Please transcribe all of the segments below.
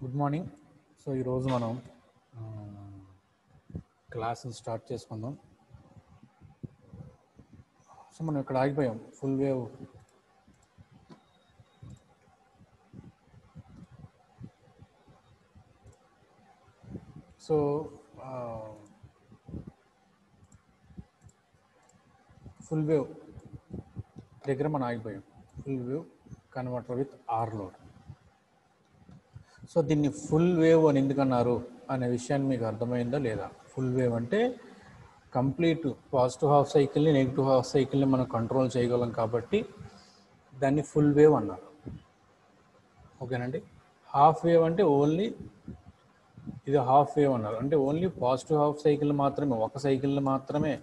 Good morning. So ఈరోజు మనం క్లాసులు స్టార్ట్ చేసుకుందాం. సో మనం ఇక్కడ ఆగిపోయాం. Full wave so full wave దగ్గర మనం ఆగిపోయాం. Full wave converter with R load. So దీన్ని ఫుల్ వేవ్ అని ఎందుకన్నారు అనే విషయాన్ని మీకు అర్థమైందా లేదా? ఫుల్ వేవ్ అంటే కంప్లీట్ పాజిటివ్ హాఫ్ సైకిల్ని నెగిటివ్ హాఫ్ సైకిల్ని మనం కంట్రోల్ చేయగలం కాబట్టి దాన్ని ఫుల్ వేవ్ అన్నారు. ఓకేనండి. హాఫ్ వేవ్ అంటే ఓన్లీ ఇది హాఫ్ వేవ్ అన్నారు, అంటే ఓన్లీ పాజిటివ్ హాఫ్ సైకిల్ మాత్రమే, ఒక సైకిల్ని మాత్రమే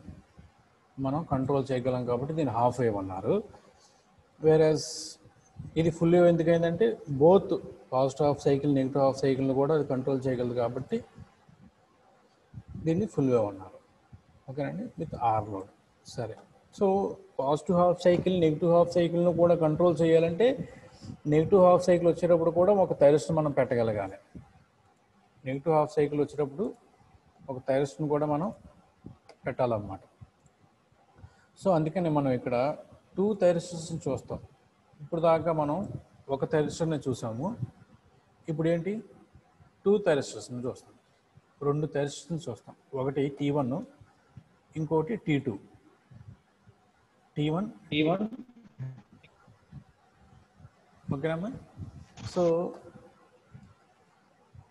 మనం కంట్రోల్ చేయగలం కాబట్టి దీన్ని హాఫ్ వేవ్ అన్నారు. వేరేస్ ఇది ఫుల్ వేవ్ ఎందుకైందంటే both positive half cycle negative half సైకిల్ని కూడా అది కంట్రోల్ చేయగలదు కాబట్టి దీన్ని ఫుల్ వేవ్ అన్నారు. ఓకేనండి, విత్ ఆర్ లోడ్. సరే, so positive half cycle negative half సైకిల్ను కూడా కంట్రోల్ చేయాలంటే నెగిటివ్ హాఫ్ సైకిల్ వచ్చేటప్పుడు కూడా ఒక థైరస్ట్ని మనం పెట్టగలగాలి. నెగిటివ్ హాఫ్ సైకిల్ వచ్చేటప్పుడు ఒక థైరస్ట్ని కూడా మనం పెట్టాలన్నమాట. సో అందుకని మనం ఇక్కడ 2 థైరిస్టర్స్ని చూస్తాం. ఇప్పుడు దాకా మనం ఒక థైరిస్టర్ని చూసాము. ఇప్పుడు ఏంటి, 2 థైరిస్టర్స్ని చూస్తాం. 2 థైరిస్టర్స్ని చూస్తాం. ఒకటి T1, ఇంకోటి T2. T1 ఓకేనమ్మా. సో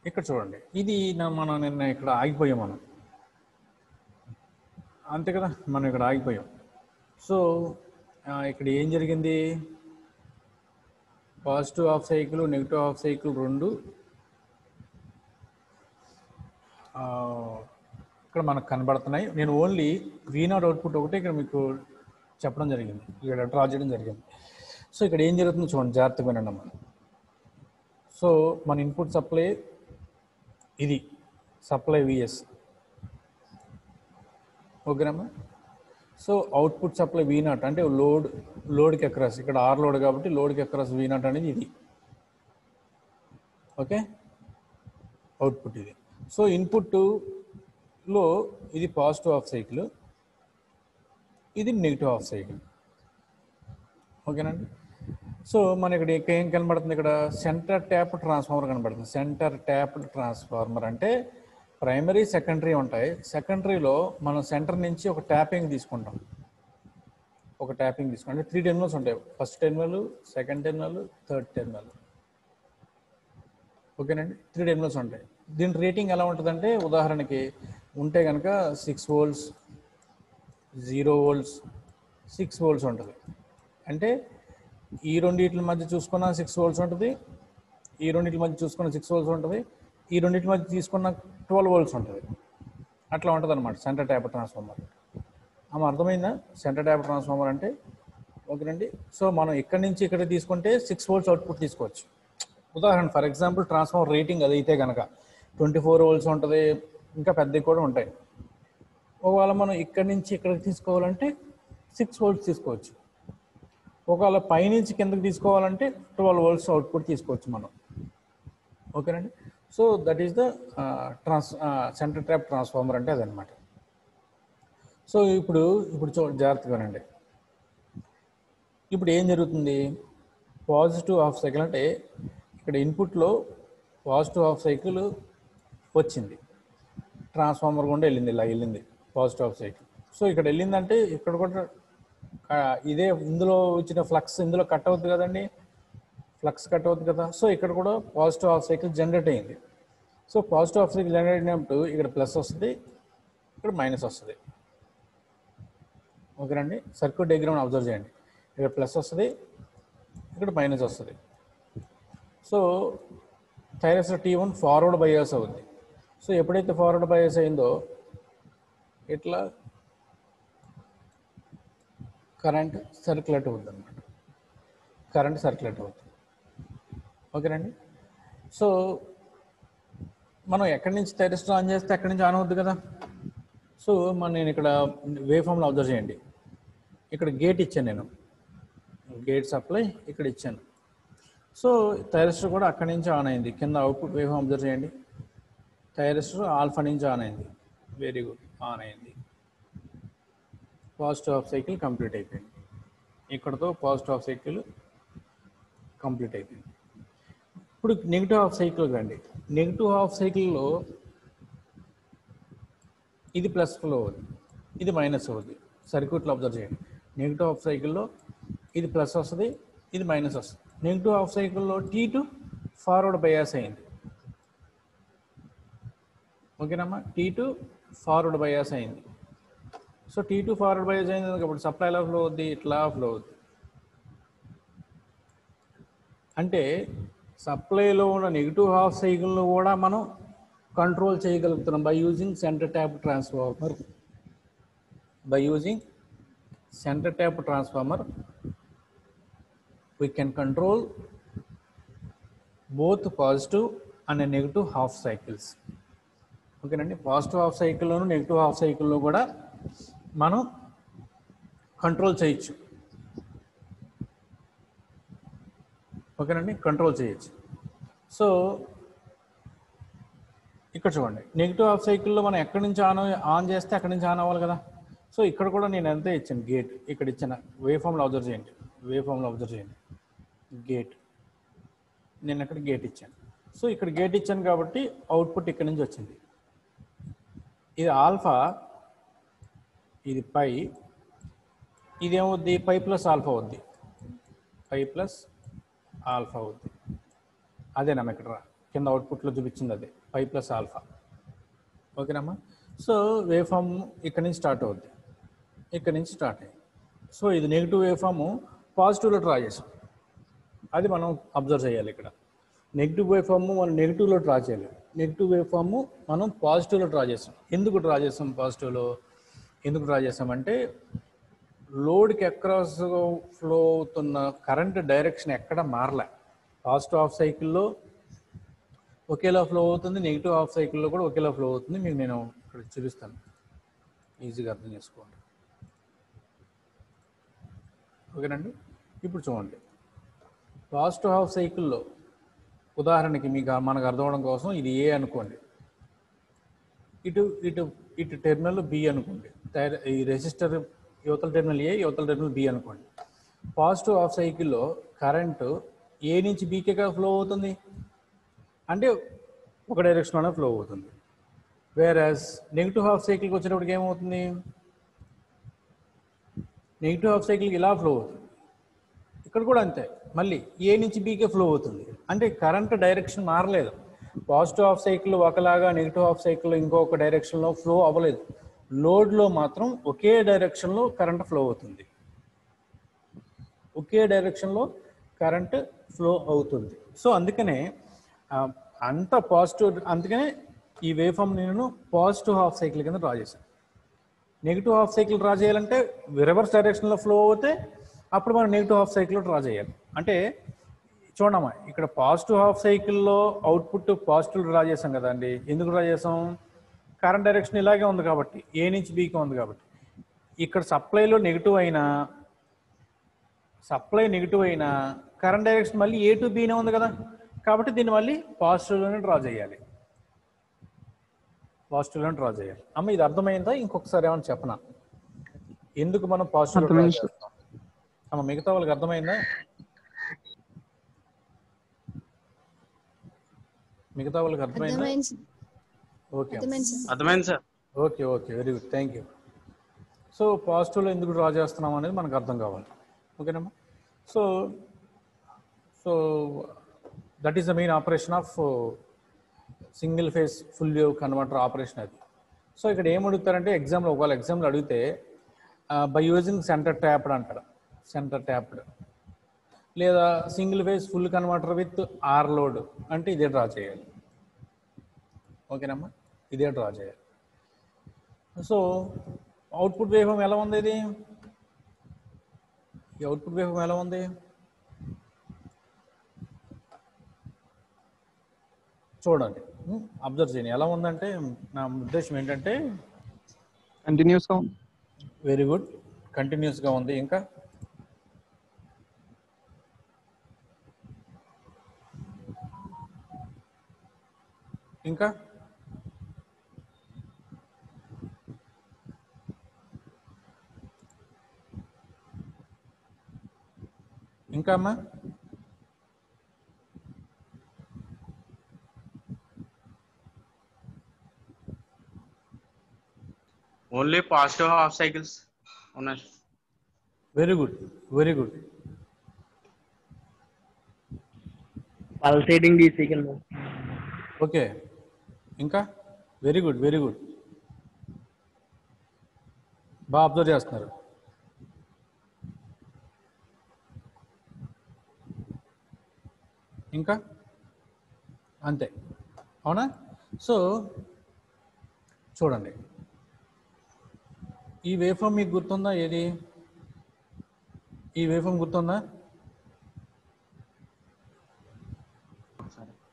ఇక్కడ చూడండి, ఇది మనం నిన్న ఇక్కడ ఆగిపోయాం మనం, అంతే కదా, మనం ఇక్కడ ఆగిపోయాం. సో ఇక్కడ ఏం జరిగింది, positive half cycle negative half cycle రెండు ఇక్కడ మనకు కనబడుతున్నాయి. నేను ఓన్లీ V0 అవుట్పుట్ ఒకటే ఇక్కడ మీకు చెప్పడం జరిగింది, ఇక్కడ డ్రా చేయడం జరిగింది. సో ఇక్కడ ఏం జరుగుతుందో చూడండి, జాగ్రత్తగా వినండి అమ్మా. సో మన ఇన్పుట్ సప్లై ఇది సప్లై VS, ఓకేనమ్మా. సో అవుట్పుట్ సప్లై V0 అంటే లోడ్కి అక్రాస్, ఇక్కడ ఆర్ లోడ్ కాబట్టి లోడ్కి అక్రాస్ V0 అనేది ఇది. ఓకే, అవుట్పుట్ ఇది. సో ఇన్పుట్లో ఇది పాజిటివ్ హాఫ్ సైకిల్, ఇది నెగిటివ్ హాఫ్ సైకిల్. ఓకేనండి. సో మన ఇక్కడ ఏం కనబడుతుంది, ఇక్కడ సెంటర్ ట్యాప్ ట్రాన్స్ఫార్మర్ కనబడుతుంది. సెంటర్ ట్యాప్ ట్రాన్స్ఫార్మర్ అంటే ప్రైమరీ సెకండరీ ఉంటాయి. సెకండరీలో మనం సెంటర్ నుంచి ఒక ట్యాపింగ్ తీసుకుంటాం. ఒక ట్యాపింగ్ తీసుకుంటాం అంటే 3 టెర్మినల్స్ ఉంటాయి. First terminal, second terminal, third terminal. ఓకేనండి, 3 టెర్మినల్స్ ఉంటాయి. దీని రేటింగ్ ఎలా ఉంటుందంటే, ఉదాహరణకి ఉంటే కనుక 6 volts, 0 volts, 6 volts ఉంటుంది. అంటే ఈ రెండింటి మధ్య చూసుకున్న 6 volts ఉంటుంది, ఈ రెండింటి మధ్య చూసుకున్న 6 volts ఉంటుంది, ఈ రెండింటి మధ్య తీసుకున్న 12 volts ఉంటుంది. అట్లా ఉంటుంది అనమాట సెంటర్ ట్యాప్ ట్రాన్స్ఫార్మర్. ఆమె అర్థమైందా సెంటర్ ట్యాప్ ట్రాన్స్ఫార్మర్ అంటే? ఓకేనండి. సో మనం ఇక్కడి నుంచి ఇక్కడ తీసుకుంటే 6 volts అవుట్పుట్ తీసుకోవచ్చు. ఉదాహరణ ఫర్ ఎగ్జాంపుల్ ట్రాన్స్ఫార్మర్ రేటింగ్ అది అయితే కనుక 24 volts ఉంటుంది, ఇంకా పెద్దవి కూడా ఉంటాయి. ఒకవేళ మనం ఇక్కడి నుంచి ఇక్కడికి తీసుకోవాలంటే 6 volts తీసుకోవచ్చు. ఒకవేళ పైనుంచి కిందకి తీసుకోవాలంటే 12 volts అవుట్పుట్ తీసుకోవచ్చు మనం. ఓకేనండి. So that is the centre tap transformer అంటే అదనమాట. సో ఇప్పుడు జాగ్రత్తగా వినండి. ఇప్పుడు ఏం జరుగుతుంది, పాజిటివ్ హాఫ్ సైకిల్ అంటే ఇక్కడ ఇన్పుట్లో పాజిటివ్ హాఫ్ సైకిల్ వచ్చింది, ట్రాన్స్ఫార్మర్ గుండా వెళ్ళింది, ఇలా వెళ్ళింది పాజిటివ్ హాఫ్ సైకిల్. సో ఇక్కడ వెళ్ళిందంటే ఇక్కడ కూడా ఇదే ఇందులో వచ్చిన ఫ్లక్స్ ఇందులో కట్ అవుతుంది కదండి, ఫ్లక్స్ కట్ అవుతుంది కదా. సో ఇక్కడ కూడా పాజిటివ్ హాఫ్ సైకిల్ జనరేట్ అయింది. So positive half cycle generate అయినప్పుడు ఇక్కడ ప్లస్ వస్తుంది, ఇక్కడ మైనస్ వస్తుంది. ఓకేనండి, సర్క్యూట్ డయాగ్రామ్ అబ్జర్వ్ చేయండి. ఇక్కడ ప్లస్ వస్తుంది, ఇక్కడ మైనస్ వస్తుంది. సో థైరస్టర్ T1 ఫార్వర్డ్ బయాస్ అవుద్ది. సో ఎప్పుడైతే ఫార్వర్డ్ బయాస్ అయిందో ఇట్లా కరెంట్ సర్క్యులేట్ అవుతుంది అనమాట, కరెంట్ సర్క్యులేట్ అవుతుంది. ఓకేనండి. సో మనం ఎక్కడి నుంచి థైరస్టర్ ఆన్ చేస్తే ఎక్కడి నుంచి ఆన్ అవుద్ది కదా. సో నేను ఇక్కడ వేవ్ ఫామ్లో అబ్జర్వ్ చేయండి. ఇక్కడ గేట్ ఇచ్చాను, నేను గేట్ సప్లై ఇక్కడ ఇచ్చాను. సో థైరిస్టర్ కూడా అక్కడి నుంచి ఆన్ అయింది. కింద అవుట్పుట్ వేవ్ అబ్జర్వ్ చేయండి. థైరిస్టర్ ఆల్ఫా నుంచి ఆన్ అయింది. వెరీ గుడ్, ఆన్ అయింది. పాజిటివ్ హాఫ్ సైకిల్ కంప్లీట్ అయిపోయింది. ఇక్కడతో పాజిటివ్ హాఫ్ సైకిల్ కంప్లీట్ అయిపోయింది. ఇప్పుడు నెగిటివ్ హాఫ్ సైకిల్ రండి. నెగిటివ్ హాఫ్ సైకిల్లో ఇది ప్లస్ ఫ్లో అవుతుంది, ఇది మైనస్ అవుతుంది. సర్క్యూట్లో అబ్జర్వ్ చేయండి. నెగిటివ్ హాఫ్ సైకిల్లో ఇది ప్లస్ వస్తుంది, ఇది మైనస్ వస్తుంది. నెగిటివ్ హాఫ్ సైకిల్లో T2 ఫార్వర్డ్ బయాస్ అయింది. ఓకేనమ్మా, T2 ఫార్వర్డ్ బయాస్ అయింది. సో T2 ఫార్వర్డ్ బయాస్ అయింది కాబట్టి సప్లై ఎలా ఫ్లో అవుద్ది, ఇట్లా ఫ్లో అవుద్ది. అంటే సప్లైలో ఉన్న నెగిటివ్ హాఫ్ సైకిల్ను కూడా మనం కంట్రోల్ చేయగలుగుతున్నాం by using centre tap transformer. By using centre tap transformer we can control both positive and negative half cycles. ఓకేనండి, పాజిటివ్ హాఫ్ సైకిల్లోను నెగిటివ్ హాఫ్ సైకిల్లో కూడా మనం కంట్రోల్ చేయొచ్చు. ఓకేనండి, కంట్రోల్ చేయొచ్చు. సో ఇక్కడ చూడండి, నెగిటివ్ హాఫ్ సైకిల్లో మనం ఎక్కడి నుంచి ఆన్ చేస్తే అక్కడి నుంచి ఆన్ అవ్వాలి కదా. సో ఇక్కడ కూడా నేను ఎంత ఇచ్చాను, గేట్ ఇక్కడ ఇచ్చిన వేవ్ ఫామ్లో అబ్జర్వ్ చేయండి. వేవ్ ఫామ్లో అబ్జర్వ్ చేయండి, గేట్ నేను అక్కడ గేట్ ఇచ్చాను. సో ఇక్కడ గేట్ ఇచ్చాను కాబట్టి అవుట్పుట్ ఇక్కడ నుంచి వచ్చింది. ఇది ఆల్ఫా, ఇది పై, ఇదేమవుద్ది పై ప్లస్ ఆల్ఫా అవుద్ది, పై ప్లస్ ఆల్ఫా అవుద్ది. అదేనమ్మా ఇక్కడ కింద అవుట్పుట్లో చూపించింది, అదే పై ప్లస్ ఆల్ఫా. ఓకేనమ్మా. సో వేవ్ ఫామ్ ఇక్కడ నుంచి స్టార్ట్ అవుద్ది, ఇక్కడ నుంచి స్టార్ట్ అయ్యింది. సో ఇది నెగిటివ్ వేవ్ ఫాము పాజిటివ్లో డ్రా చేసాం, అది మనం అబ్జర్వ్ చేయాలి. ఇక్కడ నెగిటివ్ వేవ్ ఫామ్ మనం నెగిటివ్లో డ్రా చేయాలి, నెగిటివ్ వేవ్ ఫామ్ మనం పాజిటివ్లో డ్రా చేస్తాం. ఎందుకు డ్రా చేస్తాం పాజిటివ్లో, ఎందుకు డ్రా చేస్తామంటే లోడ్కి అక్రాస్ ఫ్లో అవుతున్న కరెంట్ డైరెక్షన్ ఎక్కడ మారలే. పాజిటివ్ హాఫ్ సైకిల్లో ఒకేలా ఫ్లో అవుతుంది, నెగిటివ్ హాఫ్ సైకిల్లో కూడా ఒకేలా ఫ్లో అవుతుంది. మీకు నేను ఇక్కడ చూపిస్తాను, ఈజీగా అర్థం చేసుకోండి. ఓకేనండి, ఇప్పుడు చూడండి, పాజిటివ్ హాఫ్ సైకిల్లో ఉదాహరణకి మీకు మనకు అర్థం అవడం కోసం ఇది ఏ అనుకోండి, ఇటు ఇటు ఇటు టెర్మినల్ బి అనుకోండి. ఈ రెసిస్టర్ యువతల టెర్మినల్ ఏ, యువతల టెర్మినల్ బి అనుకోండి. పాజిటివ్ హాఫ్ సైకిల్లో కరెంటు ఏ నుంచి బీకే ఫ్లో అవుతుంది అంటే ఒక డైరెక్షన్లోనే ఫ్లో అవుతుంది. వేరస్ నెగిటివ్ హాఫ్ సైకిల్కి వచ్చేటప్పటికి ఏమవుతుంది, నెగిటివ్ హాఫ్ సైకిల్కి ఇలా ఫ్లో అవుతుంది. ఇక్కడ కూడా అంతే, మళ్ళీ ఏ నుంచి బీకే ఫ్లో అవుతుంది. అంటే కరెంట్ డైరెక్షన్ మారలేదు. పాజిటివ్ హాఫ్ సైకిల్ ఒకలాగా, నెగిటివ్ హాఫ్ సైకిల్ ఇంకొక డైరెక్షన్లో ఫ్లో అవ్వలేదు. లోడ్లో మాత్రం ఒకే డైరెక్షన్లో కరెంట్ ఫ్లో అవుతుంది, ఒకే డైరెక్షన్లో కరెంట్ ఫ్లో అవుతుంది. సో అందుకనే అంత పాజిటివ్, అందుకనే ఈ వేవ్ ఫామ్ నేను పాజిటివ్ హాఫ్ సైకిల్ కింద డ్రా చేశాను. నెగిటివ్ హాఫ్ సైకిల్ డ్రా చేయాలంటే రివర్స్ డైరెక్షన్లో ఫ్లో అవుతే అప్పుడు మనం నెగిటివ్ హాఫ్ సైకిల్లో డ్రా చేయాలి. అంటే చూడమ్మా, ఇక్కడ పాజిటివ్ హాఫ్ సైకిల్లో అవుట్పుట్ పాజిటివ్ డ్రా చేసాం కదండి. ఎందుకు డ్రా చేసాం, కరెంట్ డైరెక్షన్ ఇలాగే ఉంది కాబట్టి, ఏ నుంచి బీకి ఉంది కాబట్టి. ఇక్కడ సప్లైలో నెగిటివ్ అయినా, సప్లై నెగిటివ్ అయినా కరెంట్ డైరెక్షన్ మళ్ళీ ఏ టు బీనే ఉంది కదా, కాబట్టి దీన్ని మళ్ళీ పాజిటివ్లోనే డ్రా చేయాలి, పాజిటివ్లోనే డ్రా చేయాలి. అమ్మ ఇది అర్థమైందా? ఇంకొకసారి ఏమైనా చెప్పనా ఎందుకు మనం పాజిటివ్లో డ్రా చేస్తాం? అమ్మ మిగతా వాళ్ళకి అర్థమైందా? మిగతా వాళ్ళకి అర్థమైందా? ఓకే అర్థమైంది sir. Okay okay, very good, thank you. So పాజిటివ్లో ఎందుకు డ్రా చేస్తున్నాం అనేది మనకు అర్థం కావాలి. ఓకేనమ్మా. So so that is the main operation of single phase full wave converter operation అది. సో ఇక్కడ ఏం అడుగుతారంటే ఎగ్జామ్లో, ఒకవేళ ఎగ్జామ్లో అడిగితే బై యూజింగ్ సెంటర్ ట్యాప్డ్ అంటాడు, సెంటర్ ట్యాప్డ్, లేదా single phase full converter with R load అంటే ఇదే డ్రా చేయాలి. ఓకేనమ్మా, ఇదే డ్రా చేయాలి. సో అవుట్పుట్ వేవ్ ఎలా ఉంది, ఇది ఈ అవుట్పుట్ వేవ్ ఎలా ఉంది చూడండి, అబ్జర్వ్ చేయండి ఎలా ఉందంటే. నా ఉద్దేశం ఏంటంటే కంటిన్యూస్గా ఉంది. వెరీ గుడ్, కంటిన్యూస్గా ఉంది. ఇంకా ఇంకా ఇంకా అమ్మా ఓన్లీ పాజిటివ్ హాఫ్ సైకిల్స్ ఉన్నాయి. Very good, very good. Pulsating డీసీకల్. ఓకే, ఇంకా వెరీ గుడ్, వెరీ గుడ్. బాగా అబ్జర్వ్ చేస్తున్నారు. ఇంకా అంతే, అవునా? సో చూడండి, ఈ వేవ్ఫార్మ్ మీకు గుర్తుందా? ఏది ఈ వేవ్ఫార్మ్ గుర్తుందా?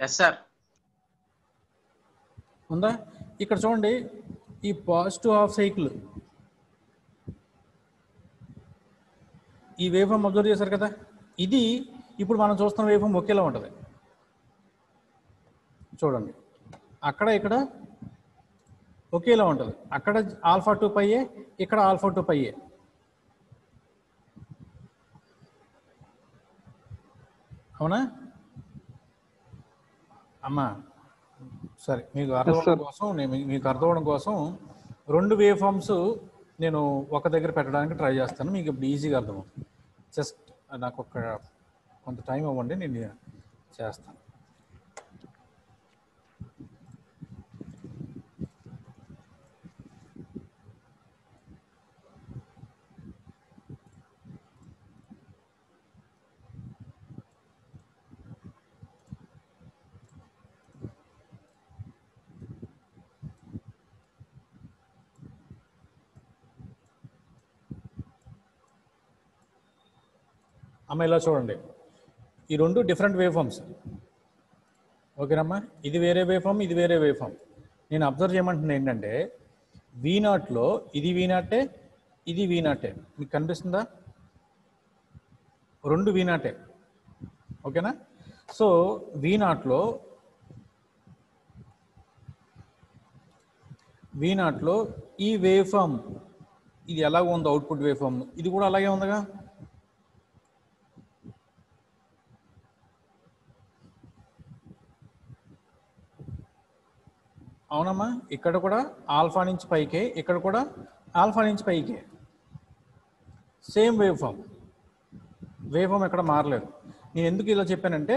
Yes sir. ఉందా? ఇక్కడ చూడండి, ఈ పాజిటివ్ హాఫ్ సైకిల్ ఈ వేవ్ఫార్మ్ అబ్జర్వ్ చేశారు కదా. ఇది ఇప్పుడు మనం చూస్తున్న వేవ్ఫార్మ్ ఒకేలా ఉంటుంది. చూడండి, అక్కడ ఇక్కడ ఒకేలా ఉంటుంది. అక్కడ ఆల్ఫా 2 పైఏ, ఇక్కడ ఆల్ఫా 2 పైఏ. అవునా అమ్మా? సరే, మీకు అర్థం కోసం మీకు అర్థం అవడం కోసం 2 వేవ్ ఫార్మ్స్ నేను ఒక దగ్గర పెట్టడానికి ట్రై చేస్తాను. మీకు ఇప్పుడు ఈజీగా అర్థమవుతుంది. జస్ట్ నాకు కొంత టైం ఇవ్వండి, నేను చేస్తాను. అమ్మ ఇలా చూడండి, ఈ 2 డిఫరెంట్ వేవ్ ఫార్మ్స్. ఓకేనమ్మా? ఇది వేరే వేవ్ ఫార్మ్, ఇది వేరే వేవ్ ఫార్మ్. నేను అబ్జర్వ్ చేయమంటున్నా ఏంటంటే, V0లో ఇది V0, ఇది V0. మీకు కనిపిస్తుందా? 2 V0. ఓకేనా? సో V0లో ఈ వేవ్ ఫార్మ్ ఇది ఎలాగ ఉంది, అవుట్పుట్ వేవ్ ఫార్మ్ ఇది కూడా అలాగే ఉందిగా. అవునమ్మా? ఇక్కడ కూడా ఆల్ఫా నుంచి పైకే, ఇక్కడ కూడా ఆల్ఫా నుంచి పైకే. సేమ్ వేవ్ ఫార్మ్ ఎక్కడ మారలేదు. నేను ఎందుకు ఇలా చెప్పానంటే,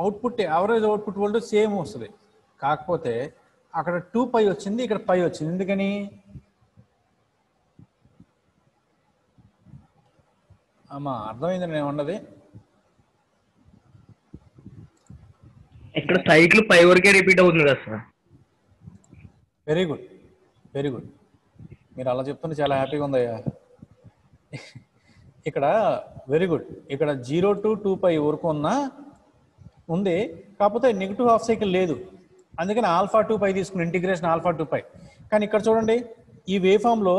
output average output voltage same వస్తుంది, కాకపోతే అక్కడ 2 పై వచ్చింది, ఇక్కడ పై వచ్చింది. ఎందుకని? అమ్మా అర్థమైంది నేను ఉన్నది? ఇక్కడ సైకిల్ పై వరకే రిపీట్ అవుతుంది కదా sir. Very good, very good. మీరు అలా చెప్తుంటే చాలా హ్యాపీగా ఉందయ్యా. ఇక్కడ వెరీ గుడ్. ఇక్కడ 0 to 2 పై వరకు ఉంది, కాకపోతే నెగిటివ్ హాఫ్ సైకిల్ లేదు. అందుకని ఆల్ఫా 2 పై తీసుకుని ఇంటిగ్రేషన్ ఆల్ఫా 2 పై. కానీ ఇక్కడ చూడండి, ఈ వేవ్ ఫామ్లో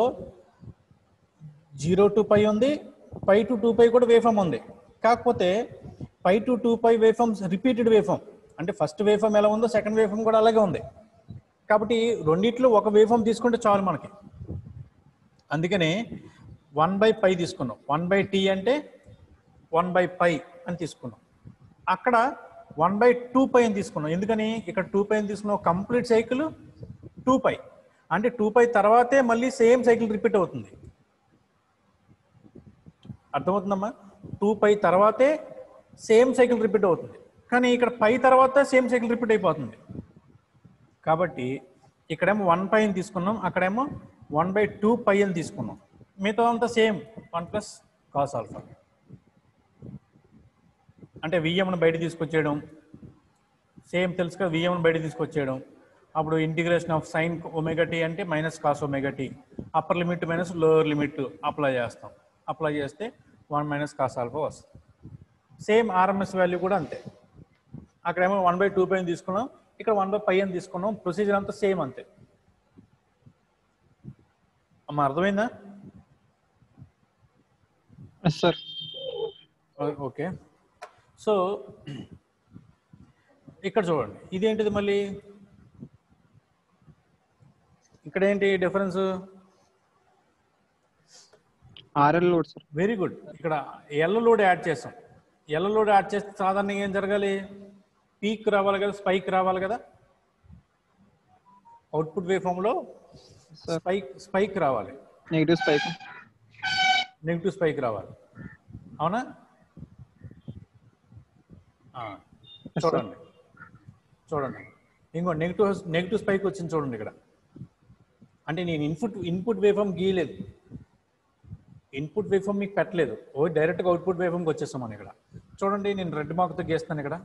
0 to పై ఉంది, పై టు 2 పై కూడా వేవ్ ఫామ్ ఉంది. కాకపోతే pi to 2 pi wave forms repeated wave form. అంటే ఫస్ట్ వేవ్ ఫామ్ ఎలా ఉందో సెకండ్ వేవ్ ఫామ్ కూడా అలాగే ఉంది. కాబట్టి రెండిట్లో ఒక వేవ్ ఫామ్ తీసుకుంటే చాలు మనకి. అందుకనే 1/π తీసుకున్నాం. 1/t అంటే 1/π అని తీసుకున్నాం. అక్కడ 1/2π అని తీసుకున్నాం. ఎందుకని? ఇక్కడ 2π అని తీసుకున్నాం. కంప్లీట్ సైకిల్ 2π అంటే 2π తర్వాతే మళ్ళీ సేమ్ సైకిల్ రిపీట్ అవుతుంది. అర్థమవుతుందమ్మా? 2π తర్వాతే సేమ్ సైకిల్ రిపీట్ అవుతుంది, కానీ ఇక్కడ పై తర్వాత సేమ్ సైకిల్ రిపీట్ అయిపోతుంది. కాబట్టి ఇక్కడేమో 1π అని తీసుకున్నాం, అక్కడేమో 1/2π అని తీసుకున్నాం. మిగతా అంతా సేమ్ 1 + cos ఆల్ఫా. అంటే విఎంను బయట తీసుకొచ్చేయడం సేమ్ తెలుసుగా. విఎంను బయట తీసుకొచ్చేయడం, అప్పుడు ఇంటిగ్రేషన్ ఆఫ్ సైన్ ωt అంటే -cos ωt, upper limit minus lower limit apply చేస్తాం. అప్లై చేస్తే 1 - cos ఆల్ఫా వస్తుంది. సేమ్ ఆర్ఎంఎస్ వాల్యూ కూడా అంతే. అక్కడేమో 1/2π అని తీసుకున్నాం, ఇక్కడ 1/π అని తీసుకున్నాం. ప్రొసీజర్ అంతా సేమ్ అంతే. అమ్మ అర్థమైందా? సార్. ఓకే. సో ఇక్కడ చూడండి, ఇదేంటిది మళ్ళీ ఇక్కడ ఏంటి difference? RL load sir. Very good. ఇక్కడ ఎల్ లోడ్ యాడ్ చేస్తాం. ఎల్ లోడ్ యాడ్ చేస్తే సాధారణంగా ఏం జరగాలి? పీక్ రావాలి కదా, స్పైక్ రావాలి కదా. అవుట్పుట్ వేవ్ ఫామ్లో సార్ స్పైక్ రావాలి, నెగిటివ్ స్పైక్. నెగిటివ్ స్పైక్ రావాలి, అవునా? చూడండి చూడండి, ఇంకో నెగిటివ్ స్పైక్ వచ్చింది చూడండి ఇక్కడ. అంటే నేను ఇన్పుట్ వేవ్ ఫామ్ గీయలేదు, ఇన్పుట్ వేవ్ ఫామ్ మీకు పెట్టలేదు, డైరెక్ట్గా అవుట్పుట్ వేవ్ ఫామ్కి వచ్చేస్తాం మనం. ఇక్కడ చూడండి, నేను రెడ్ మార్క్తో గీస్తాను. ఇక్కడ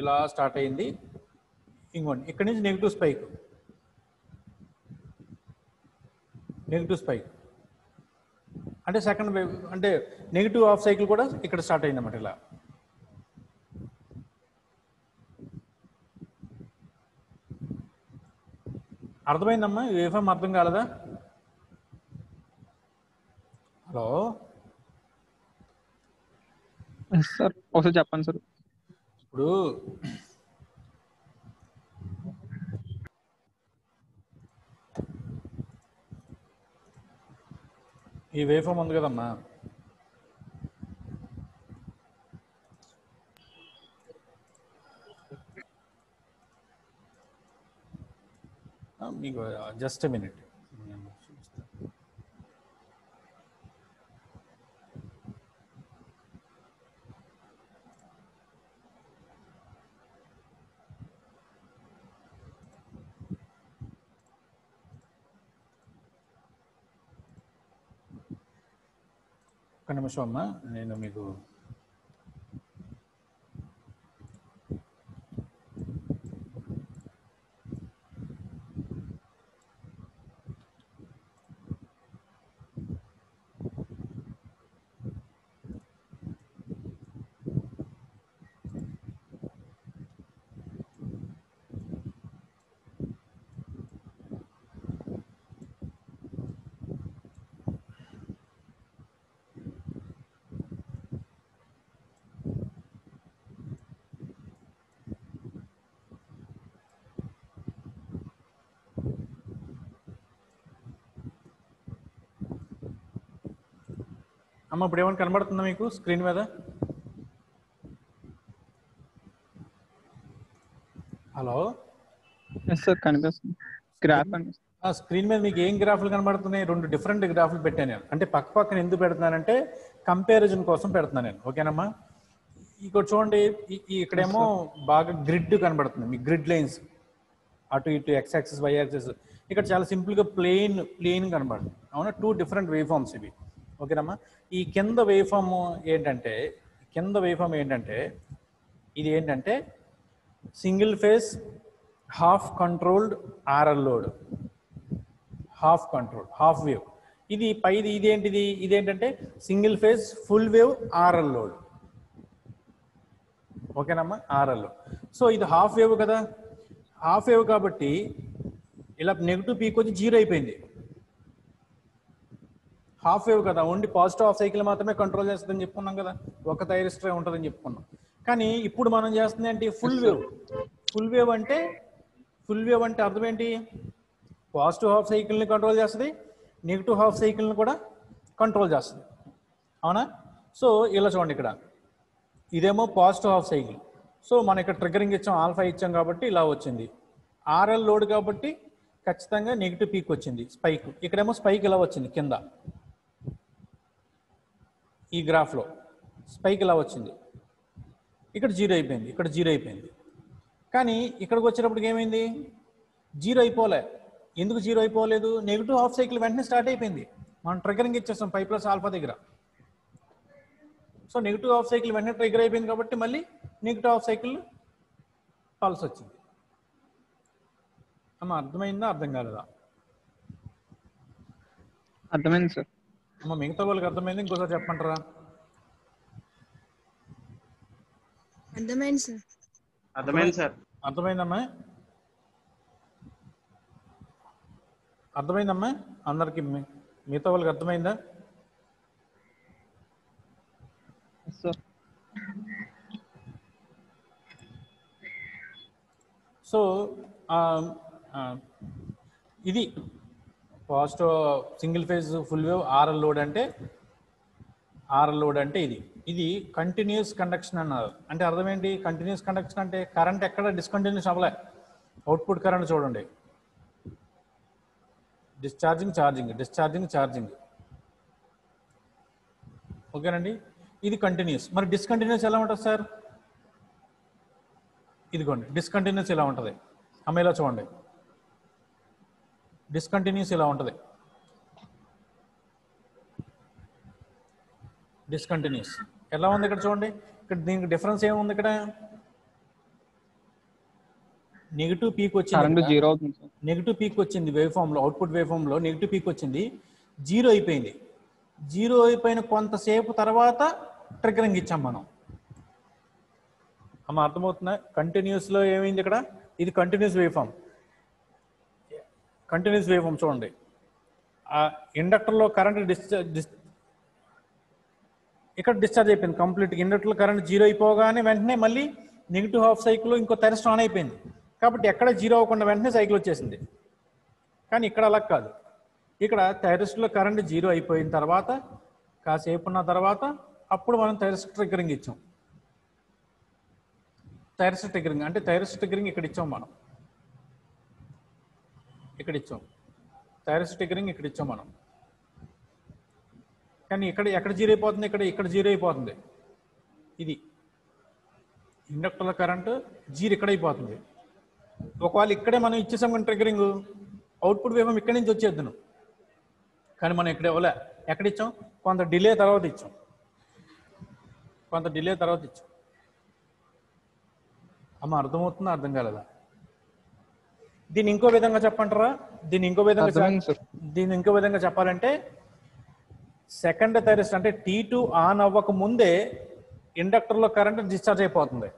ఇలా స్టార్ట్ అయింది, ఇంకోండి ఇక్కడ నుంచి నెగిటివ్ స్పైక్, నెగిటివ్ స్పైక్ అంటే సెకండ్ వేవ్, అంటే నెగిటివ్ హాఫ్ సైకిల్ కూడా ఇక్కడ స్టార్ట్ అయింది అన్నమాట. ఇలా అర్థమైందమ్మా? ఈ వేవ్ ఫామ్ అర్థం కాలేదా? హలో సార్ ఒకసారి చెప్పండి సార్. ఇప్పుడు ఈ వేవ్ ఫామ్ ఉంది కదమ్మా, మీకు జస్ట్ మినిట్. ఒక్క నిమిషం అమ్మా, నేను మీకు అమ్మ ఇప్పుడు ఏమైనా కనబడుతుందా మీకు స్క్రీన్ మీద? హలో సార్ కనిపిస్తుంది, గ్రాఫ్ కనిపిస్తుంది. స్క్రీన్ మీద మీకు ఏం గ్రాఫ్లు కనబడుతున్నాయి? రెండు డిఫరెంట్ గ్రాఫ్లు పెట్టాను నేను. అంటే పక్క పక్కన ఎందుకు పెడుతున్నానంటే కంపారిజన్ కోసం పెడుతున్నాను నేను, ఓకేనమ్మా? ఇక్కడ చూడండి, ఇక్కడేమో బాగా గ్రిడ్ కనబడుతుంది మీకు, గ్రిడ్ లైన్స్ అటు ఇటు ఎక్స్ యాక్సిస్ వై యాక్సిస్. ఇక్కడ చాలా సింపుల్గా ప్లెయిన్ కనబడుతుంది, అవునా? టూ డిఫరెంట్ వేవ్ ఫామ్స్ ఇవి, ఓకేనమ్మా? ఈ కింద వేవ్ ఫామ్ ఏంటంటే, ఇది ఏంటంటే single phase half controlled RL load, half control half wave. ఇది పైది ఇదేంటంటే single phase full wave RL load, ఓకేనమ్మా? ఆర్ఎల్. సో ఇది హాఫ్ వేవ్ కదా, హాఫ్ వేవ్ కాబట్టి ఇలా నెగిటివ్ పీక్ వచ్చి జీరో అయిపోయింది. హాఫ్ వేవ్ కదా, ఓన్లీ పాజిటివ్ హాఫ్ సైకిల్ మాత్రమే కంట్రోల్ చేస్తుందని చెప్పుకున్నాం కదా, ఒక థైరిస్టర్ ఉంటుందని చెప్పుకున్నాం. కానీ ఇప్పుడు మనం చేస్తుంది ఏంటి? Full wave. ఫుల్ వేవ్ అంటే అర్థం ఏంటి? పాజిటివ్ హాఫ్ సైకిల్ని కంట్రోల్ చేస్తుంది, నెగిటివ్ హాఫ్ సైకిల్ని కూడా కంట్రోల్ చేస్తుంది, అవునా? సో ఇలా చూడండి, ఇక్కడ ఇదేమో పాజిటివ్ హాఫ్ సైకిల్. సో మనం ఇక్కడ ట్రిగ్గరింగ్ ఇచ్చాం, ఆల్ఫా ఇచ్చాం కాబట్టి ఇలా వచ్చింది. ఆర్ఎల్ లోడ్ కాబట్టి ఖచ్చితంగా నెగిటివ్ పీక్ వచ్చింది, స్పైక్. ఇక్కడేమో స్పైక్ ఇలా వచ్చింది కింద, ఈ గ్రాఫ్లో స్పైక్ ఇలా వచ్చింది. ఇక్కడ జీరో అయిపోయింది, కానీ ఇక్కడికి వచ్చేటప్పటికి ఏమైంది? జీరో అయిపోలే. ఎందుకు జీరో అయిపోలేదు? నెగిటివ్ హాఫ్ సైకిల్ వెంటనే స్టార్ట్ అయిపోయింది. మనం ట్రిగ్గరింగ్ ఇచ్చేస్తాం పై ప్లస్ ఆల్ఫా దగ్గర. సో నెగిటివ్ హాఫ్ సైకిల్ వెంటనే ట్రిగ్గర్ అయిపోయింది కాబట్టి మళ్ళీ నెగిటివ్ హాఫ్ సైకిల్ పల్స్ వచ్చింది. అమ్మ అర్థమైందా, అర్థం కాలేదా? అర్థమైంది సార్. అమ్మ మిగతా వాళ్ళకి అర్థమైంది, ఇంకోసారి చెప్పమంటారా? అర్థమైంది సార్. అర్థమైందమ్మా? అర్థమైందమ్మా అందరికి? మిగతా వాళ్ళకి అర్థమైందా? సార్ సో ఇది positive single phase full wave RL load అంటే ఇది కంటిన్యూస్ కండక్షన్ అన్నారు. అంటే అర్థం ఏంటి? కంటిన్యూస్ కండక్షన్ అంటే కరెంట్ ఎక్కడ డిస్కంటిన్యూస్ అవ్వలే. అవుట్పుట్ కరెంట్ చూడండి, డిశ్చార్జింగ్. ఓకేనండి, ఇది కంటిన్యూస్. మరి డిస్కంటిన్యూస్ ఎలా ఉంటుంది సార్? ఇదిగోండి, డిస్కంటిన్యూస్ ఇలా ఉంటుంది. అమ్మ ఇలా చూడండి, డిస్కంటిన్యూస్ ఇలా ఉంటుంది. డిస్కంటిన్యూస్ ఎలా ఉంది ఇక్కడ చూడండి. ఇక్కడ దీనికి డిఫరెన్స్ ఏముంది? ఇక్కడ నెగిటివ్ పీక్ కరెంట్ వచ్చింది, జీరో అవుతుంది సార్. నెగిటివ్ పీక్ వచ్చింది వేవ్ ఫామ్లో, అవుట్పుట్ వేవ్ ఫామ్లో నెగిటివ్ పీక్ వచ్చింది, జీరో అయిపోయింది. జీరో అయిపోయిన కొంతసేపు తర్వాత ట్రిగ్గరింగ్ ఇచ్చాం మనం. అమ్మ అర్థమవుతుందా? కంటిన్యూస్లో ఏమైంది ఇక్కడ? ఇది కంటిన్యూస్ వేవ్ ఫామ్. చూడండి, ఆ ఇండక్టర్లో కరెంట్ ఇక్కడ డిశ్చార్జ్ అయిపోయింది కంప్లీట్గా. ఇండక్టర్లో కరెంట్ జీరో అయిపోగానే వెంటనే మళ్ళీ నెగిటివ్ హాఫ్ సైకిల్ ఇంకో థైరిస్టర్ ఆన్ అయిపోయింది. కాబట్టి ఎక్కడ జీరో అవ్వకుండా వెంటనే సైకిల్ వచ్చేసింది. కానీ ఇక్కడ అలా కాదు. ఇక్కడ థైరిస్టర్లో కరెంట్ జీరో అయిపోయిన తర్వాత కాసేపు ఉన్న తర్వాత అప్పుడు మనం థైరిస్టర్ ట్రిగ్గరింగ్ ఇచ్చాం. థైరిస్టర్ ట్రిగ్గరింగ్ అంటే థైరిస్టర్ ట్రిగ్గరింగ్ ఇక్కడ ఇచ్చాం మనం, థైరిస్టర్ ట్రిగ్గరింగ్ ఇక్కడ ఇచ్చాం మనం. కానీ ఎక్కడ జీరో అయిపోతుంది? ఇక్కడ జీరో అయిపోతుంది. ఇది ఇండక్టర్ల కరెంటు జీరో ఇక్కడ అయిపోతుంది. ఒకవేళ ఇక్కడే మనం ఇచ్చేసాం కానీ ట్రిగ్గరింగ్, అవుట్పుట్ వేవ్ ఇక్కడి నుంచి వచ్చేద్దును. కానీ మనం ఇక్కడ ఇవ్వలే. ఎక్కడ ఇచ్చాం? కొంత డిలే తర్వాత ఇచ్చాం. అమ్మ అర్థమవుతుందా? అర్థం కాలేదా? దీన్ని ఇంకో విధంగా చెప్పంటారా? దీన్ని ఇంకో విధంగా చెప్పాలంటే సెకండ్ థైరిస్టర్ అంటే T2 ఆన్ అవ్వక ముందే ఇండక్టర్లో కరెంట్ డిశ్చార్జ్ అయిపోతుంది.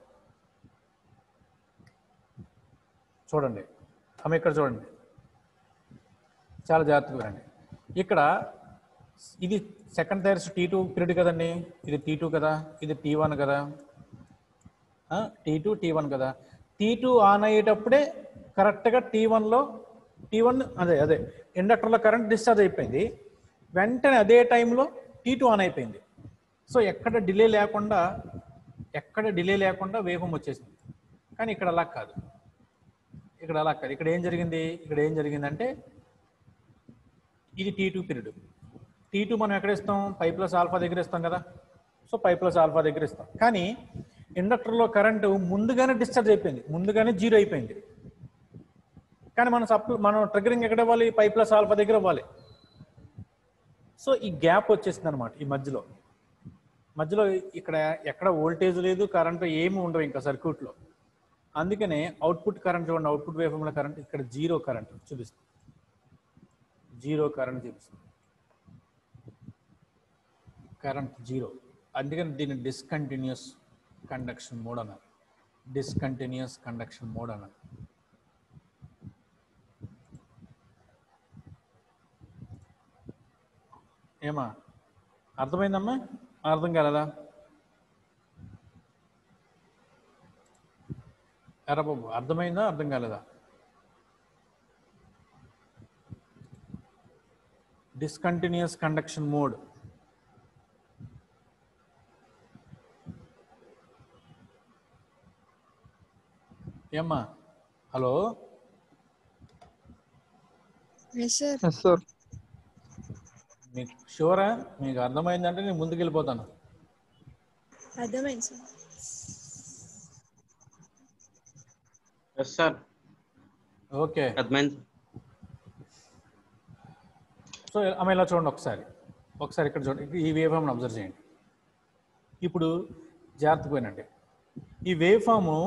చూడండి అమ్మ, ఇక్కడ చూడండి, చాలా జాగ్రత్తగా రండి. ఇక్కడ ఇది సెకండ్ థైరిస్టర్ T2 పీరియడ్ కదండి. ఇది T2 కదా, ఇది T1 కదా, T1 కదా. T2 ఆన్ అయ్యేటప్పుడే కరెక్ట్గా T1 అదే ఇండక్టర్లో కరెంట్ డిశ్చార్జ్ అయిపోయింది. వెంటనే అదే టైంలో T2 ఆన్ అయిపోయింది. సో ఎక్కడ డిలే లేకుండా వేగం వచ్చేసింది. కానీ ఇక్కడ అలా కాదు. ఇక్కడ ఏం జరిగిందంటే ఇది T2 పీరియడ్. T2 మనం ఎక్కడ ఇస్తాం? పై ప్లస్ ఆల్ఫా దగ్గర ఇస్తాం కదా. సో పై ప్లస్ ఆల్ఫా దగ్గర ఇస్తాం. కానీ ఇండక్టర్లో కరెంటు ముందుగానే డిశ్చార్జ్ అయిపోయింది, ముందుగానే జీరో అయిపోయింది. కానీ మనం ట్రిగ్గరింగ్ ఎక్కడ ఇవ్వాలి? పై ప్లస్ ఆల్ఫా దగ్గర ఇవ్వాలి. సో ఈ గ్యాప్ వచ్చేసింది అనమాట. ఈ మధ్యలో ఇక్కడ ఎక్కడ వోల్టేజ్ లేదు, కరెంటు ఏమి ఉండవు ఇంకా సర్క్యూట్లో. అందుకనే అవుట్పుట్ కరెంట్ చూడండి, అవుట్పుట్ వేవ్ ఫామ్లో కరెంట్ ఇక్కడ జీరో కరెంట్ చూపిస్తుంది. Current zero. అందుకని దీన్ని డిస్కంటిన్యూస్ కండక్షన్ మోడ్ అన్నారు. ఏమా అర్థమైందమ్మా? అర్థం కాలేదా? ఎరా బాబు, అర్థమైందా? అర్థం కాలేదా? Discontinuous conduction mode. ఏమ్మా? Hello, sir. మీకు షూరా? మీకు అర్థమైందంటే నేను ముందుకు వెళ్ళిపోతాను. అర్థమైంది సార్. Yes sir, okay. అర్థమైంది. సో ఆమె ఇలా చూడండి, ఒకసారి ఇక్కడ చూడండి. ఈ వేవ్ ఫామ్ను అబ్జర్వ్ చేయండి. ఇప్పుడు జాగ్రత్త పోయినండి. ఈ వేవ్ ఫాము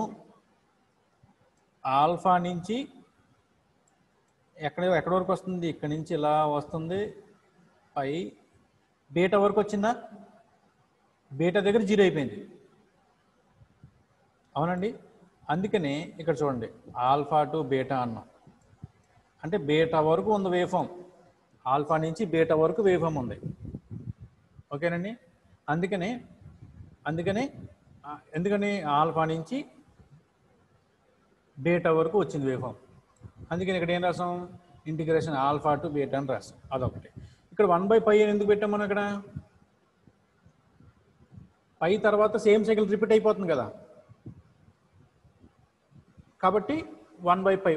ఆల్ఫా నుంచి ఎక్కడ వరకు వస్తుంది? ఇక్కడ నుంచి ఇలా వస్తుంది, పై బీటా వరకు వచ్చిందా? బీటా దగ్గర జీరో అయిపోయింది, అవునండి. అందుకనే ఇక్కడ చూడండి, ఆల్ఫా టు బీటా అన్నాం. అంటే బీటా వరకు ఉంది వేవ్ ఫామ్, ఆల్ఫా నుంచి బీటా వరకు వేవ్ ఫామ్ ఉంది. ఓకేనండి. అందుకని ఆల్ఫా నుంచి బీటా వరకు వచ్చింది వేవ్ ఫామ్. అందుకని ఇక్కడ ఏం రాసాం, ఇంటిగ్రేషన్ ఆల్ఫా టు బీటా అని రాసాం. అదొకటి. ఇక్కడ 1/π అని ఎందుకు పెట్టాం మనం? ఇక్కడ పై తర్వాత సేమ్ సైకిల్ రిపీట్ అయిపోతుంది కదా, కాబట్టి 1/π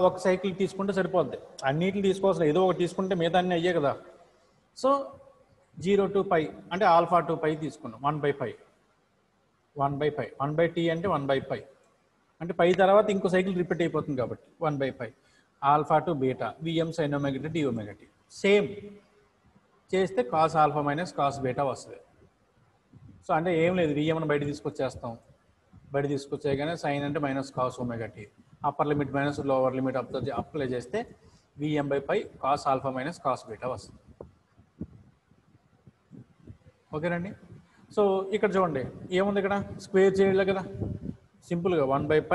ఒక సైకిల్ తీసుకుంటే సరిపోద్ది. అన్నిటిని తీసుకోవాల్సిన ఏదో ఒకటి తీసుకుంటే మిగతా అన్నీ అయ్యే కదా. సో 0 to π అంటే ఆల్ఫా టు π తీసుకున్నాం. 1/π 1/t అంటే 1/π అంటే పై తర్వాత ఇంకో సైకిల్ రిపీట్ అయిపోతుంది కాబట్టి 1/π alpha to beta VM sine omega d omega t. Same చేస్తే cos alpha minus cos beta వస్తుంది. సో అంటే ఏం లేదు, విఎంను బయట తీసుకొచ్చేస్తాం. బయట తీసుకొచ్చేయగానే సైన్ అంటే minus cos omega t, upper limit minus lower limit apply చేస్తే విఎం/π cos alpha minus cos beta వస్తుంది. ఓకేనండి. సో ఇక్కడ చూడండి ఏముంది, ఇక్కడ స్క్వేర్ చేయలే కదా, సింపుల్గా 1/π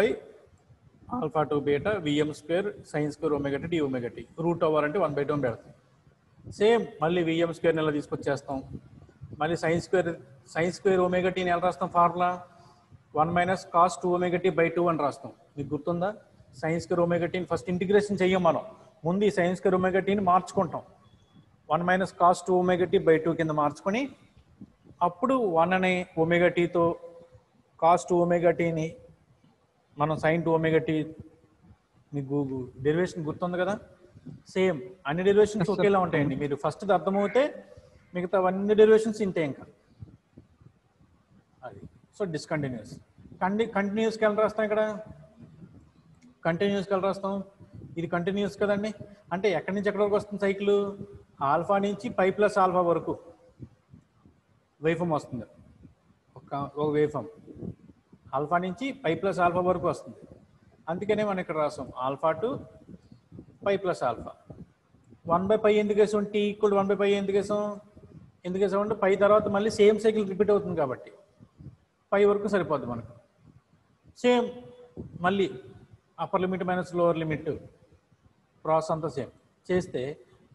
alpha to beta VM square sine square omega t d omega t root over అంటే 1/2 అని పెడతాం. సేమ్ మళ్ళీ విఎం స్క్వేర్ని ఎలా తీసుకొచ్చేస్తాం, మళ్ళీ సైన్ స్క్వేర్ ఒమేగా టీని ఎలా రాస్తాం, formula 1 - cos 2 omega T by 2 అని రాస్తాం. మీకు గుర్తుందా? సైన్ స్క్వేర్ ఒమేగా టీని ఫస్ట్ ఇంటిగ్రేషన్ చెయ్యం మనం, ముందు ఈ సైన్ స్క్వేర్ ఒమేగా టీని మార్చుకుంటాం. 1 - cos 2 ఒమేగా టీ బై 2 కింద మార్చుకొని అప్పుడు 1 అనే ఒమేగా టీతో కాస్ 2 ఒమేగా టీని మనం సైన్ 2 ఒమేగా టీ, మీకు డెరివేషన్ గుర్తుంది కదా. సేమ్ అన్ని డెరివేషన్స్ ఒకేలా ఉంటాయండి. మీరు ఫస్ట్ అర్థమవుతే మిగతా అన్ని డెరివేషన్స్ ఇంతే ఇంకా. అది సో డిస్కంటిన్యూస్. కంటిన్యూస్కి ఎలా రాస్తాం, ఇక్కడ కంటిన్యూస్కి ఎలా రాస్తాం, ఇది కంటిన్యూస్ కదండి. అంటే ఎక్కడి నుంచి ఎక్కడి వరకు వస్తుంది సైకిల్, ఆల్ఫా నుంచి π + ఆల్ఫా వరకు వేవ్ వస్తుంది. ఒక వేవ్ ఆల్ఫా నుంచి π + ఆల్ఫా వరకు వస్తుంది. అందుకనే మనం ఇక్కడ రాస్తాం ఆల్ఫా టు π + ఆల్ఫా. 1/π ఎందుకు వేసాం, టీ ఈక్వల్ 1/π ఎందుకు వేసామంటే పై తర్వాత మళ్ళీ సేమ్ సైకిల్ రిపీట్ అవుతుంది కాబట్టి పై వరకు సరిపోద్ది మనకు. సేమ్ మళ్ళీ upper limit minus lower limit process అంతా సేమ్ చేస్తే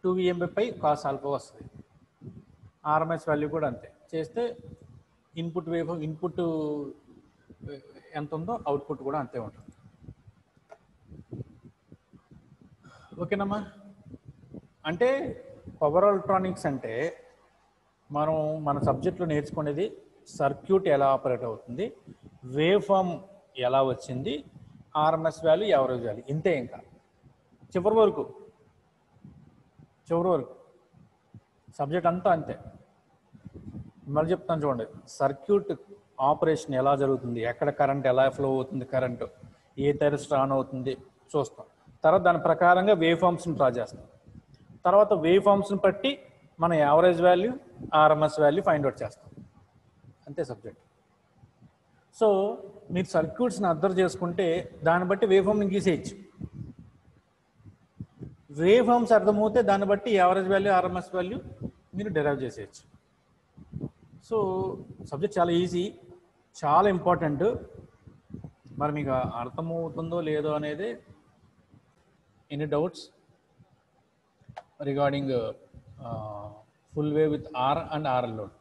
2vm/π కాస్ ఆల్ఫా వస్తుంది. ఆర్ఎంఎస్ వాల్యూ కూడా అంతే చేస్తే ఇన్పుట్ ఎంత ఉందో అవుట్పుట్ కూడా అంతే ఉంటుంది. ఓకేనమ్మా. అంటే పవర్ ఎలక్ట్రానిక్స్ అంటే మనం మన సబ్జెక్ట్లో నేర్చుకునేది సర్క్యూట్ ఎలా ఆపరేట్ అవుతుంది, వేవ్ ఫామ్ ఎలా వచ్చింది, ఆర్ఎంఎస్ వాల్యూ, యావరేజ్ వాల్యూ, ఇంతే. ఇంకా చివరి వరకు సబ్జెక్ట్ అంతా అంతే. మళ్ళీ చెప్తాను చూడండి, సర్క్యూట్ ఆపరేషన్ ఎలా జరుగుతుంది, ఎక్కడ కరెంట్ ఎలా ఫ్లో అవుతుంది, కరెంటు ఏ థైరిస్టర్ ఆన్ అవుతుంది చూస్తాం. తర్వాత దాని ప్రకారంగా వేవ్ ఫామ్స్ని డ్రా చేస్తాం. తర్వాత వేవ్ ఫామ్స్ని బట్టి మన average value, RMS value find out చేస్తాం. అంతే సబ్జెక్ట్. సో మీరు సర్క్యూట్స్ని అర్థం చేసుకుంటే దాన్ని బట్టి వేవ్ ఫామ్ని గీసేయచ్చు. వేవ్ ఫామ్స్ అర్థమవుతే దాన్ని బట్టి యావరేజ్ వాల్యూ, ఆర్ఎంఎస్ వాల్యూ మీరు డెరైవ్ చేసేయచ్చు. సో సబ్జెక్ట్ చాలా ఈజీ, చాలా ఇంపార్టెంట్. మరి మీకు అర్థమవుతుందో లేదో అనేది, any doubts regarding full wave with R and RL load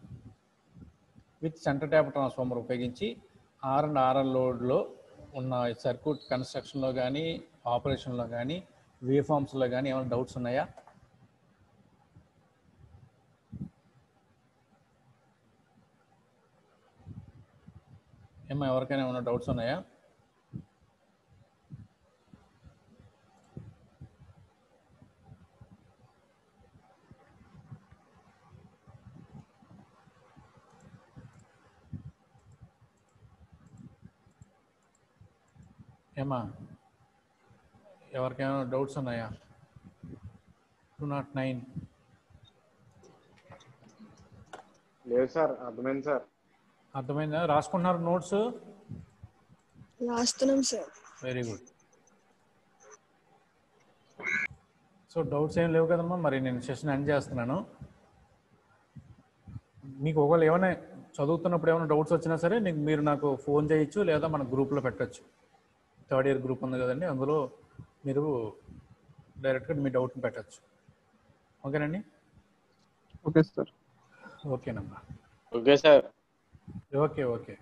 with center tap transformer ఉపయోగించి ఆర్ అండ్ ఆర్ఎల్ లోడ్లో ఉన్న సర్క్యూట్ కన్స్ట్రక్షన్లో కానీ, ఆపరేషన్లో కానీ, వేవ్ ఫామ్స్లో కానీ ఏమైనా డౌట్స్ ఉన్నాయా? ఎవరికైనా ఏమైనా డౌట్స్ ఉన్నాయా? ఎవరికైనా డౌట్స్ ఉన్నాయా? 209 లేదు సార్, అర్థమైంది సార్. అర్థమైందా? రాసుకుంటున్నారు నోట్స్? రాస్తున్నాం sir. Very good. So doubts ఏం లేవు కదమ్మా. మరి నేను సెషన్ ఎండ్ చేస్తున్నాను. మీకు ఒకవేళ ఏమైనా చదువుతున్నప్పుడు ఏమైనా డౌట్స్ వచ్చినా సరే మీరు నాకు ఫోన్ చేయొచ్చు, లేదా మన గ్రూప్లో పెట్టచ్చు. 3rd ఇయర్ గ్రూప్ ఉంది కదండి, అందులో మీరు డైరెక్ట్గా మీ డౌట్ని పెట్టచ్చు. ఓకేనండి? Okay sir. ఓకేనమ్మా. Okay sir. ఓకే.